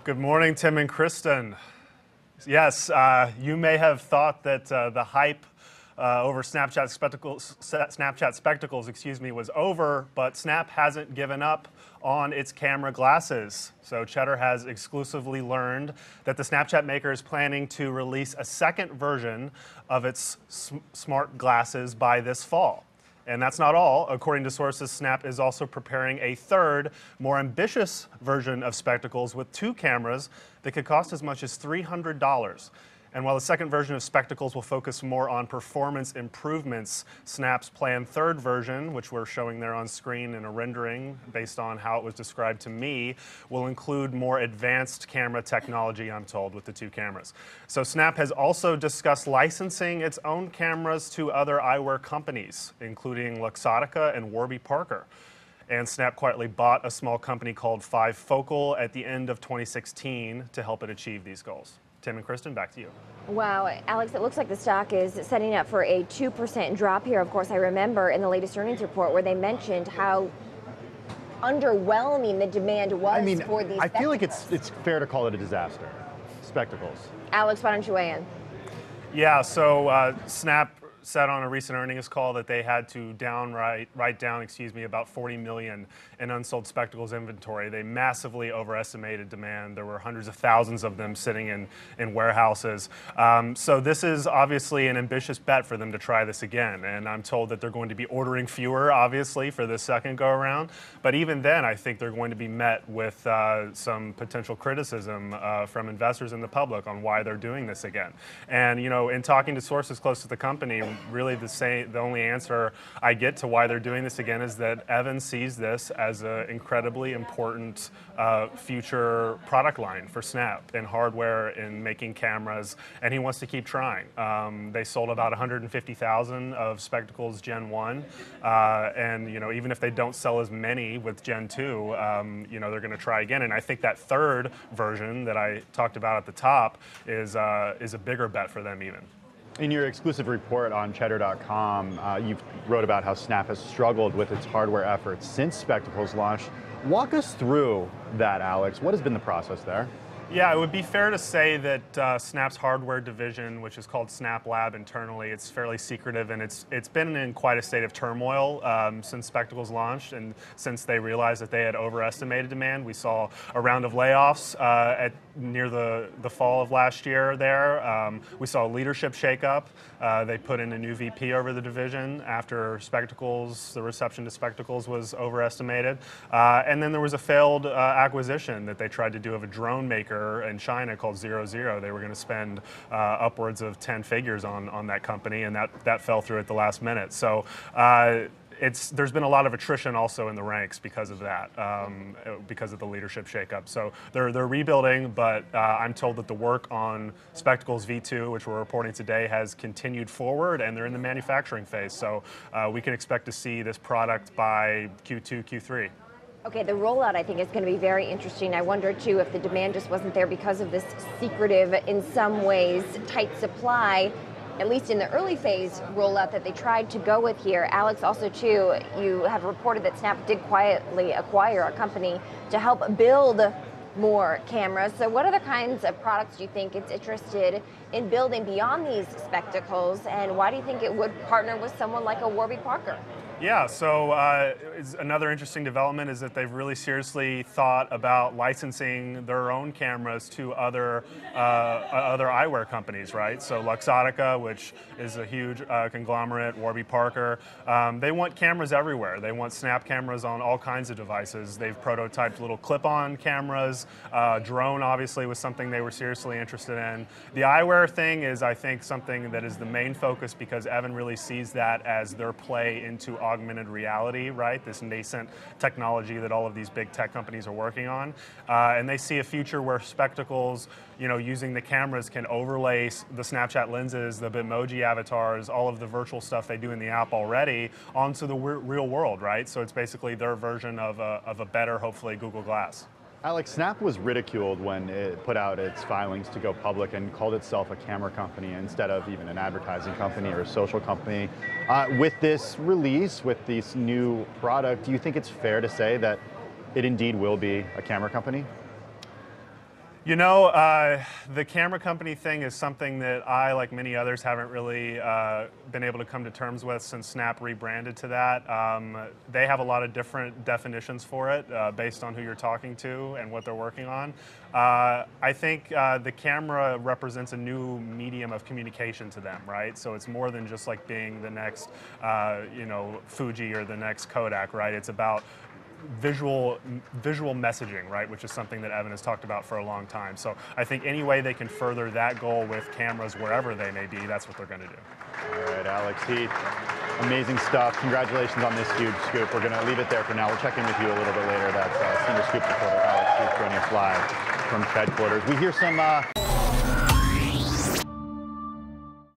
Good morning, Tim and Kristen. Yes, you may have thought that the hype over Snapchat spectacles, was over, but Snap hasn't given up on its camera glasses. So Cheddar has exclusively learned that the Snapchat maker is planning to release a second version of its smart glasses by this fall. And that's not all. According to sources, Snap is also preparing a third, more ambitious version of spectacles with two cameras that could cost as much as $300. And while the second version of spectacles will focus more on performance improvements, Snap's planned third version, which we're showing there on screen in a rendering based on how it was described to me, will include more advanced camera technology, I'm told, with the two cameras. So Snap has also discussed licensing its own cameras to other eyewear companies, including Luxottica and Warby Parker. And Snap quietly bought a small company called 5Focal at the end of 2016 to help it achieve these goals. Tim and Kristen, back to you. Wow, Alex, it looks like the stock is setting up for a 2% drop here. Of course, I remember in the latest earnings report where they mentioned how underwhelming the demand was for these I feel like spectacles. it's fair to call it a disaster. Spectacles. Alex, why don't you weigh in? Yeah, so Snap said on a recent earnings call that they had to write down about 40 million in unsold spectacles inventory. They massively overestimated demand. There were hundreds of thousands of them sitting in warehouses. So this is obviously an ambitious bet for them to try this again. And I'm told that they're going to be ordering fewer, obviously, for this second go around. But even then, I think they're going to be met with some potential criticism from investors and the public on why they're doing this again. And in talking to sources close to the company, really the only answer I get to why they're doing this again is that Evan sees this as an incredibly important future product line for Snap in hardware, in making cameras, and he wants to keep trying. They sold about 150,000 of spectacles Gen 1, and even if they don't sell as many with Gen 2, they're going to try again. And I think that third version that I talked about at the top is a bigger bet for them even. In your exclusive report on Cheddar.com, you wrote about how Snap has struggled with its hardware efforts since spectacles launched. Walk us through that, Alex. What has been the process there? Yeah, it would be fair to say that Snap's hardware division, which is called Snap Lab internally, it's fairly secretive, and it's been in quite a state of turmoil since spectacles launched, and since they realized that they had overestimated demand. We saw a round of layoffs near the fall of last year there. We saw a leadership shakeup. They put in a new VP over the division after the reception to spectacles was overestimated. And then there was a failed acquisition that they tried to do of a drone maker in China called 00. They were going to spend upwards of 10 figures on that company, and that fell through at the last minute. So there's been a lot of attrition also in the ranks because of that, because of the leadership shakeup. So they're rebuilding, but I'm told that the work on Spectacles V2, which we're reporting today, has continued forward, and they're in the manufacturing phase. So we can expect to see this product by Q2, Q3. Okay, the rollout I think is going to be very interesting. I wonder too if the demand just wasn't there because of this secretive, in some ways, tight supply, at least in the early phase rollout that they tried to go with here. Alex, also too, you have reported that Snap did quietly acquire a company to help build more cameras. So what other kinds of products do you think it's interested in building beyond these spectacles, and why do you think it would partner with someone like a Warby Parker? Yeah, so another interesting development is that they've really seriously thought about licensing their own cameras to other eyewear companies, right? So Luxottica, which is a huge conglomerate, Warby Parker, they want cameras everywhere. They want Snap cameras on all kinds of devices. They've prototyped little clip-on cameras. Drone, obviously, was something they were seriously interested in. The eyewear thing is, I think, something that is the main focus because Evan really sees that as their play into augmented reality, right? This nascent technology that all of these big tech companies are working on. And they see a future where spectacles, using the cameras can overlay the Snapchat lenses, the Bitmoji avatars, all of the virtual stuff they do in the app already onto the real world, right? So it's basically their version of a better, hopefully, Google Glass. Alex, Snap was ridiculed when it put out its filings to go public and called itself a camera company instead of even an advertising company or a social company. With this release, with this new product, do you think it's fair to say that it indeed will be a camera company? You know, the camera company thing is something that I, like many others, haven't really been able to come to terms with since Snap rebranded to that. They have a lot of different definitions for it based on who you're talking to and what they're working on. I think the camera represents a new medium of communication to them, right? So it's more than just like being the next, Fuji or the next Kodak, right? It's about visual messaging, right, which is something that Evan has talked about for a long time. So I think any way they can further that goal with cameras wherever they may be, that's what they're going to do. All right, Alex Heath, amazing stuff. Congratulations on this huge scoop. We're going to leave it there for now. We'll check in with you a little bit later. That's Senior Scoop reporter Alex Heath joining us live from headquarters. We hear some